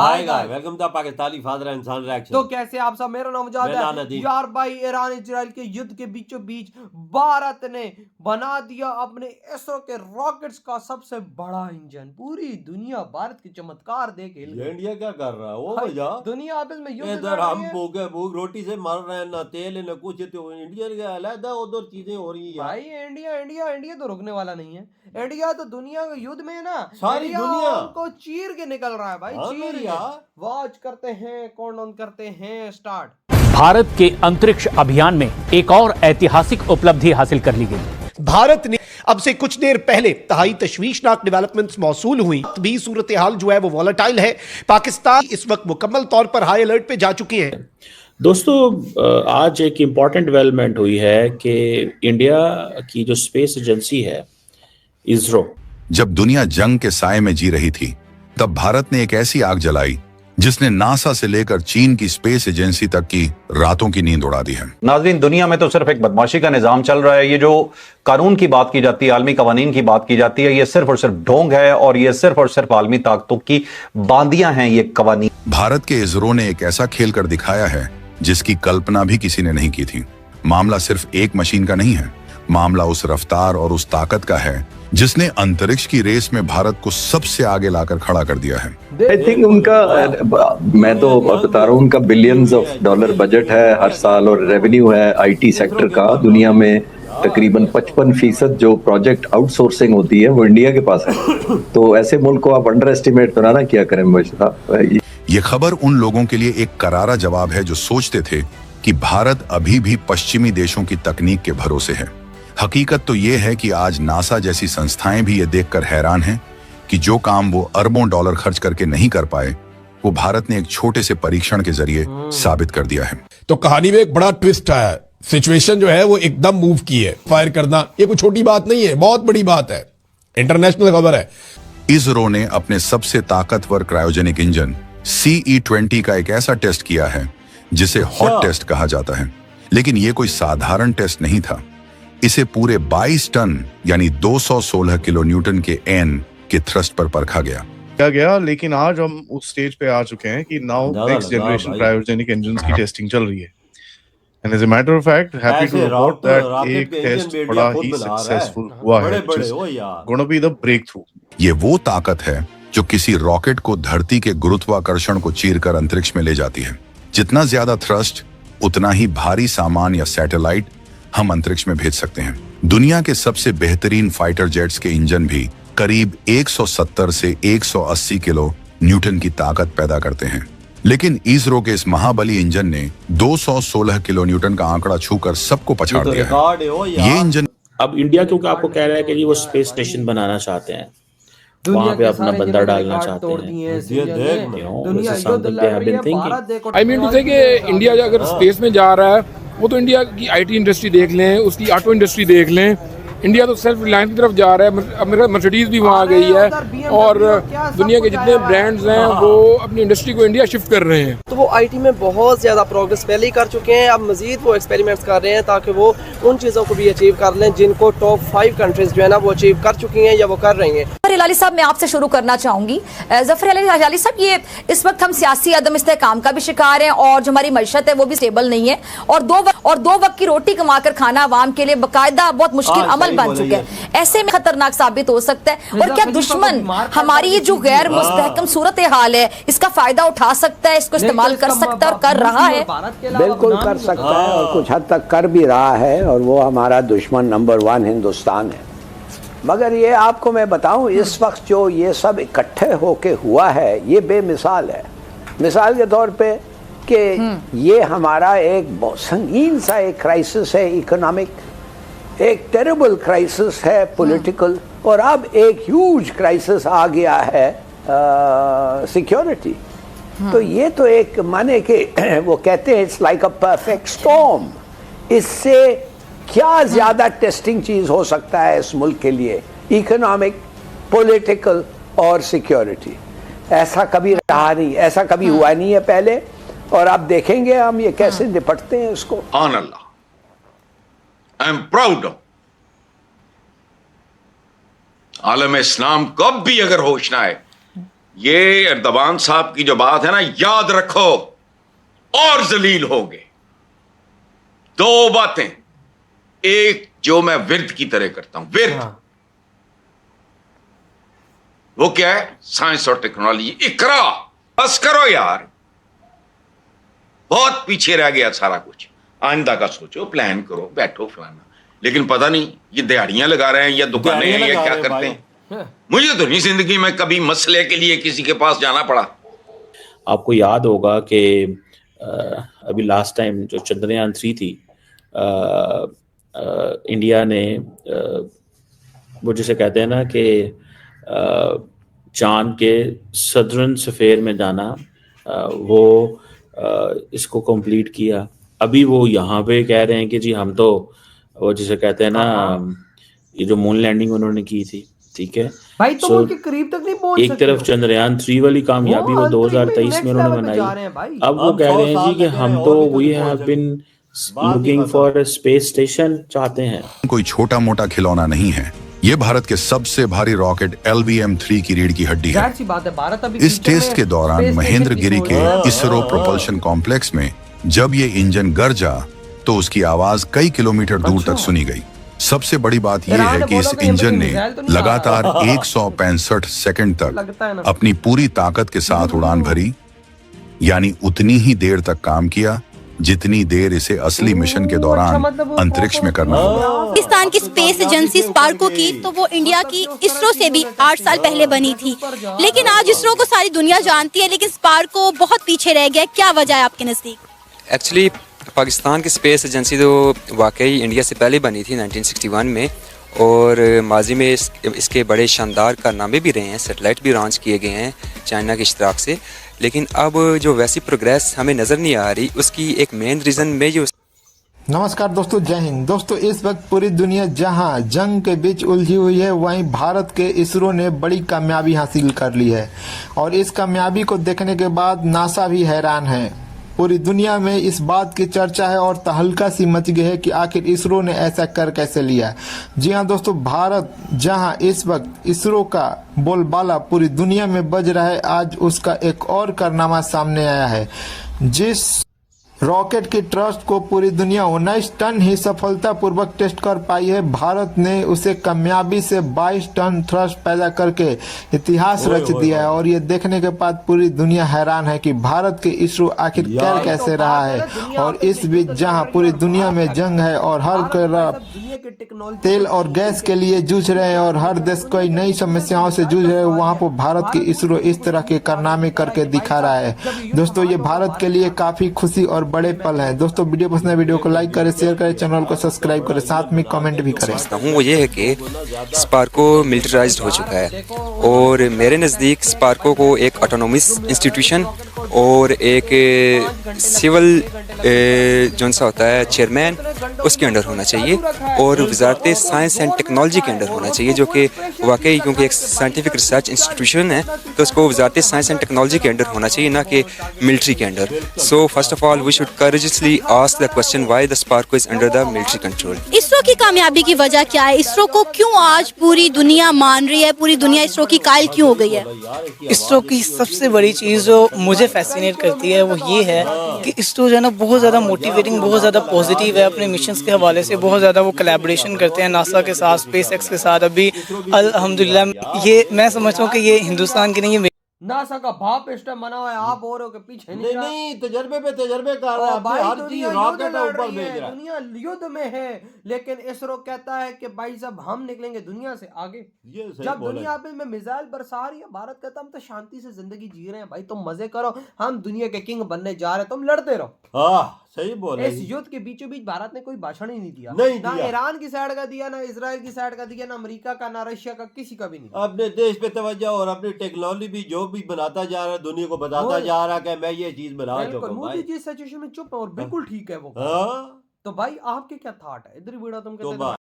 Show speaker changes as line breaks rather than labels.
Hi guys, welcome to Pakistani father and son reaction.
तो कैसे आप सब, मेरा नाम जाद है यार भाई। ईरान इजराइल के युद्ध के बीचों बीच भारत ने बना दिया अपने इसरो के रॉकेट्स का सबसे बड़ा इंजन। पूरी दुनिया भारत के चमत्कार देख हिल गई।
इंडिया क्या कर रहा है वो भैया?
दुनिया आपस में युद्ध
इधर हम भूखे भूख रोटी से मर रहे हैं, ना तेल है ना कुछ। तो इंडिया का अलग उधर चीजें हो रही है
भाई। इंडिया इंडिया इंडिया तो रुकने वाला नहीं है। इंडिया तो दुनिया के युद्ध में ना
सारी दुनिया
उनको चीर के निकल रहा है भाई। चीर वॉच करते हैं, काउंटडाउन करते हैं, स्टार्ट।
भारत के अंतरिक्ष अभियान में एक और ऐतिहासिक उपलब्धि हासिल कर ली गई।
भारत ने अब से कुछ देर पहले तहाई तशवीशनाक डेवलपमेंट्स मौसूल हुई। भी सूरत हाल जो है वो वॉलेटाइल है। पाकिस्तान इस वक्त मुकम्मल तौर पर हाई अलर्ट पे जा चुके हैं।
दोस्तों, आज एक इम्पॉर्टेंट डेवलपमेंट हुई है कि इंडिया की जो स्पेस एजेंसी है इसरो,
जब दुनिया जंग के साए में जी रही थी, तब भारत ने एक ऐसी आग जलाई जिसने नासा से लेकर चीन की स्पेस एजेंसी तक की रातों की नींद उड़ा दी है।
नाज़रीन, दुनिया में तो सिर्फ एक बदमाशी का निजाम चल रहा है। ये जो कानून की बात की जाती है, आलमी कवानीन की बात की जाती है, ये सिर्फ और सिर्फ ढोंग है और ये सिर्फ और सिर्फ आलमी ताकतों की बांदियां हैं ये कवानीन।
भारत के इसरो ने एक ऐसा खेल कर दिखाया है जिसकी कल्पना भी किसी ने नहीं की थी। मामला सिर्फ एक मशीन का नहीं है, मामला उस रफ्तार और उस ताकत का है जिसने अंतरिक्ष की रेस में भारत को सबसे आगे लाकर खड़ा कर दिया है।
आई थिंक उनका, मैं तो बता रहा हूँ, उनका बिलियंस ऑफ डॉलर बजट है हर साल और रेवेन्यू है आईटी सेक्टर का। दुनिया में तकरीबन 55% जो प्रोजेक्ट आउटसोर्सिंग होती है वो इंडिया के पास है। तो ऐसे मुल्क को आप अंडर एस्टिमेट तो ना किया करें।
ये खबर उन लोगों के लिए एक करारा जवाब है जो सोचते थे कि भारत अभी भी पश्चिमी देशों की तकनीक के भरोसे है। हकीकत तो ये है कि आज नासा जैसी संस्थाएं भी ये देखकर हैरान हैं कि जो काम वो अरबों डॉलर खर्च करके नहीं कर पाए, वो भारत ने एक छोटे से परीक्षण के जरिए साबित कर दिया है।
तो कहानी में एक बड़ा ट्विस्ट आया। सिचुएशन जो है वो एकदम मूव की है। फायर करना ये कोई छोटी बात नहीं है, बहुत बड़ी बात है, इंटरनेशनल खबर है।
इसरो ने अपने सबसे ताकतवर क्रायोजेनिक इंजन CE-20 का एक ऐसा टेस्ट किया है जिसे हॉट टेस्ट कहा जाता है। लेकिन ये कोई साधारण टेस्ट नहीं था। इसे पूरे 22 टन यानी 216 किलो न्यूटन के एन के थ्रस्ट पर परखा गया।
लेकिन आज हम उस स्टेज पे आ चुके हैं कि now next generation cryogenic engines की टेस्टिंग चल रही है। And as a matter of fact, happy to report that एक टेस्ट बड़ा ही सक्सेसफुल हुआ है, which is gonna be the breakthrough.
ये वो ताकत है जो किसी रॉकेट को धरती के गुरुत्वाकर्षण को चीरकर अंतरिक्ष में ले जाती है। जितना ज्यादा थ्रस्ट, उतना ही भारी सामान या सैटेलाइट हम अंतरिक्ष में भेज सकते हैं। दुनिया के सबसे बेहतरीन फाइटर जेट्स के इंजन भी करीब 170 से 180 किलो न्यूटन की ताकत पैदा करते हैं। लेकिन इसरो के इस महाबली इंजन ने 216 किलो न्यूटन का आंकड़ा छूकर सबको पछाड़ दिया है। ये इंजन
अब इंडिया क्योंकि आपको कह रहा है कि वो स्पेस स्टेशन बनाना चाहते हैं, वहां पे अपना बंदा डालना चाहते हैं।
आई मीन टू से कि इंडिया अगर स्पेस में जा रहा है, वो तो इंडिया की आईटी इंडस्ट्री देख लें, उसकी ऑटो इंडस्ट्री देख लें। इंडिया तो सेल्फ रिलायंस की तरफ जा रहा है। अब मेरा मर्सिडीज भी वहाँ गई है और दुनिया के जितने ब्रांड्स हैं वो अपनी इंडस्ट्री को इंडिया शिफ्ट कर रहे हैं।
तो वो आईटी में बहुत ज्यादा प्रोग्रेस पहले ही कर चुके हैं। अब मजीद वो एक्सपेरिमेंट्स कर रहे हैं ताकि वो उन चीज़ों को भी अचीव कर लें जिनको टॉप 5 कंट्रीज जो है ना वो अचीव कर चुकी हैं या वो कर रही हैं।
जफर अली साहब, मैं आपसे शुरू करना चाहूंगी। जफर अली साहब, ये इस वक्त हम सियासी अदम इस्तेहकाम का भी शिकार हैं और जो हमारी मईशत है वो भी स्टेबल नहीं है और दो वक्त की रोटी कमाकर खाना आवाम के लिए बाकायदा बहुत मुश्किल अमल बन चुका है। ऐसे में खतरनाक साबित हो सकता है। और क्या दुश्मन हमारी ये जो गैर मुस्तहकम सूरत हाल है इसका फायदा उठा सकता है, इसको इस्तेमाल कर सकता है और कर रहा है?
बिल्कुल कर सकता है और कुछ हद तक कर भी रहा है और वो हमारा दुश्मन नंबर 1 हिंदुस्तान है। मगर ये आपको मैं बताऊं, इस वक्त जो ये सब इकट्ठे होके हुआ है ये बेमिसाल है। मिसाल के तौर पे कि ये हमारा एक बहुत संगीन सा एक क्राइसिस है, इकोनॉमिक, एक टेरिबल क्राइसिस है पॉलिटिकल, और अब एक ह्यूज क्राइसिस आ गया है सिक्योरिटी। तो ये तो एक माने कि वो कहते हैं it's like a perfect storm. इससे क्या ज्यादा टेस्टिंग चीज हो सकता है इस मुल्क के लिए, इकोनॉमिक, पॉलिटिकल और सिक्योरिटी। ऐसा कभी रहा नहीं, ऐसा कभी हुआ नहीं है पहले, और आप देखेंगे हम ये कैसे निपटते हैं इसको।
I am proud of आलम इस्लाम को अब भी अगर होश ना आए ये एर्दोगान साहब की जो बात है ना, याद रखो और जलील होगे। दो बातें, एक जो मैं विर्द की तरह करता हूं, विर्द, वो क्या है? साइंस और टेक्नोलॉजी। इकरा, बस करो यार, बहुत पीछे रह गया सारा कुछ। आइंदा का सोचो, प्लान करो, बैठो फलाना। लेकिन पता नहीं ये दिहाड़ियां लगा रहे हैं या दुकानें हैं या क्या करते हैं। मुझे तो नहीं जिंदगी में कभी मसले के लिए किसी के पास जाना पड़ा।
आपको याद होगा कि अभी लास्ट टाइम जो चंद्रयान 3 थी, इंडिया ने वो जिसे कहते हैं ना कि चांद के सदर्न स्फीयर में जाना, वो इसको कंप्लीट किया। अभी वो यहाँ पे कह रहे हैं कि जी हम तो वो जिसे कहते हैं ना, ये जो मून लैंडिंग उन्होंने की थी, ठीक है
भाई, तो उनके करीब तक नहीं पहुंच
एक तरफ चंद्रयान 3 वाली कामयाबी वो 2023 में उन्होंने बनाई। अब वो कह रहे हैं जी कि हम तो we have been looking for a space station चाहते हैं।
कोई छोटा मोटा खिलौना नहीं है, ये भारत के सबसे भारी रॉकेट LVM-3 की रीढ़ की हड्डी है। इस टेस्ट के दौरान महेंद्रगिरी के इसरो प्रोपल्शन कॉम्प्लेक्स में जब ये इंजन गरजा तो उसकी आवाज कई किलोमीटर दूर तक सुनी गई। सबसे बड़ी बात यह है कि इस इंजन ने लगातार 165 सेकंड तक अपनी पूरी ताकत के साथ उड़ान भरी, यानी उतनी ही देर तक काम किया जितनी देर इसे असली मिशन के दौरान अंतरिक्ष में करना होगा।
पाकिस्तान की स्पेस एजेंसी स्पार्को की तो वो इंडिया की इसरो से भी 8 साल पहले बनी थी, लेकिन आज इसरो को सारी दुनिया जानती है, लेकिन स्पार्को बहुत पीछे रह गया। क्या वजह है आपके नजदीक?
एक्चुअली पाकिस्तान की स्पेस एजेंसी तो वाकई इंडिया से पहले बनी थी 1961 में, और माजी में इसके बड़े शानदार कारनामे भी रहे हैं। सैटेलाइट भी लॉन्च किए गए हैं चाइना के इश्तराक से, लेकिन अब जो वैसी प्रोग्रेस हमें नज़र नहीं आ रही, उसकी एक मेन रीज़न में जो
नमस्कार दोस्तों, जय हिंद। दोस्तों, इस वक्त पूरी दुनिया जहां जंग के बीच उलझी हुई है, वहीं भारत के इसरो ने बड़ी कामयाबी हासिल कर ली है, और इस कामयाबी को देखने के बाद नासा भी हैरान है। पूरी दुनिया में इस बात की चर्चा है और तहलका सी मच गई है कि आखिर इसरो ने ऐसा कर कैसे लिया। जी हाँ दोस्तों, भारत जहां इस वक्त इसरो का बोलबाला पूरी दुनिया में बज रहा है, आज उसका एक और कारनामा सामने आया है। जिस रॉकेट की ट्रस्ट को पूरी दुनिया 19 टन ही सफलतापूर्वक टेस्ट कर पाई है, भारत ने उसे कामयाबी से 22 टन थ्रस्ट पैदा करके इतिहास रच दिया है। और ये देखने के बाद पूरी दुनिया हैरान है कि भारत के इसरो आखिर कर कैसे रहा है। और इस बीच जहां पूरी दुनिया में जंग है और हर तरफ तेल और गैस के लिए जूझ रहे हैं और हर देश कोई नई समस्याओं से जूझ रहे हैं, वहाँ पर भारत के इसरो इस तरह के कारनामे करके दिखा रहा है। दोस्तों, ये भारत के लिए काफी खुशी और बड़े पल हैं। दोस्तों, वीडियो पसंद है, वीडियो को लाइक करें, शेयर करें, चैनल को सब्सक्राइब करें, साथ में कमेंट भी करें।
वो ये है कि स्पार्को मिलिटराइज्ड हो चुका है, और मेरे नज़दीक स्पार्को को एक ऑटोनोमस इंस्टीट्यूशन और एक सिविल जो सा होता है चेयरमैन, उसके अंडर होना चाहिए, और वजारत साइंस एंड टेक्नोलॉजी के अंडर होना चाहिए, जो कि वाकई क्योंकि एक साइंटिफिक रिसर्च इंस्टीट्यूशन है, तो उसको वजारत साइंस एंड टेक्नोलॉजी के अंडर होना चाहिए, ना कि मिलिट्री के under. So first of all we should courageously ask the question why the Sparko is under the military control.
ISRO की कामयाबी की वजह क्या है? इसरो को क्यों आज पूरी दुनिया मान रही है? पूरी दुनिया इसरो की कायल क्यों हो गई है?
इसरो की सबसे बड़ी चीज़ जो मुझे फैसिनेट करती है वो ये है कि इसरो जो है ना बहुत ज़्यादा मोटिवेटिंग, बहुत ज़्यादा पॉजिटिव है। अपने मिशंस के हवाले से बहुत ज़्यादा वो कोलैबोरेशन करते हैं नासा के साथ, स्पेस एक्स के साथ। अभी अल्हम्दुलिल्लाह ये मैं समझता हूँ कि ये हिंदुस्तान की नहीं है,
नासा का भाप इस टाइम बना हुआ है, आप और के पीछे
नहीं तजर्बे पे तजर्बे कर रहा है भाई। हर चीज रॉकेट ऊपर भेज रहा है,
दुनिया युद्ध में है, लेकिन इसरो कहता है कि भाई साहब हम निकलेंगे दुनिया से आगे। जब दुनिया में मिसाइल बरसा रही है, भारत कहता हम तो शांति से जिंदगी जी रहे हैं, भाई तुम मजे करो, हम दुनिया के किंग बनने जा रहे हैं, तुम लड़ते रहो।
सही बोला।
इस युद्ध के बीचों बीच भारत ने कोई भाषण ही नहीं दिया,
ना
ईरान की साइड का दिया, ना इजराइल की साइड का दिया, ना अमेरिका का, ना रशिया का, किसी का भी नहीं।
अपने देश पे तवज्जो और अपनी टेक्नोलॉजी भी जो भी बनाता जा रहा है, दुनिया को बताता जा रहा है कि मैं ये चीज बना चुका हूं।
मोदी जी सिचुएशन में चुप है और बिल्कुल ठीक है वो। तो भाई आपके क्या थॉट है? इधर वीडियो तुम कहते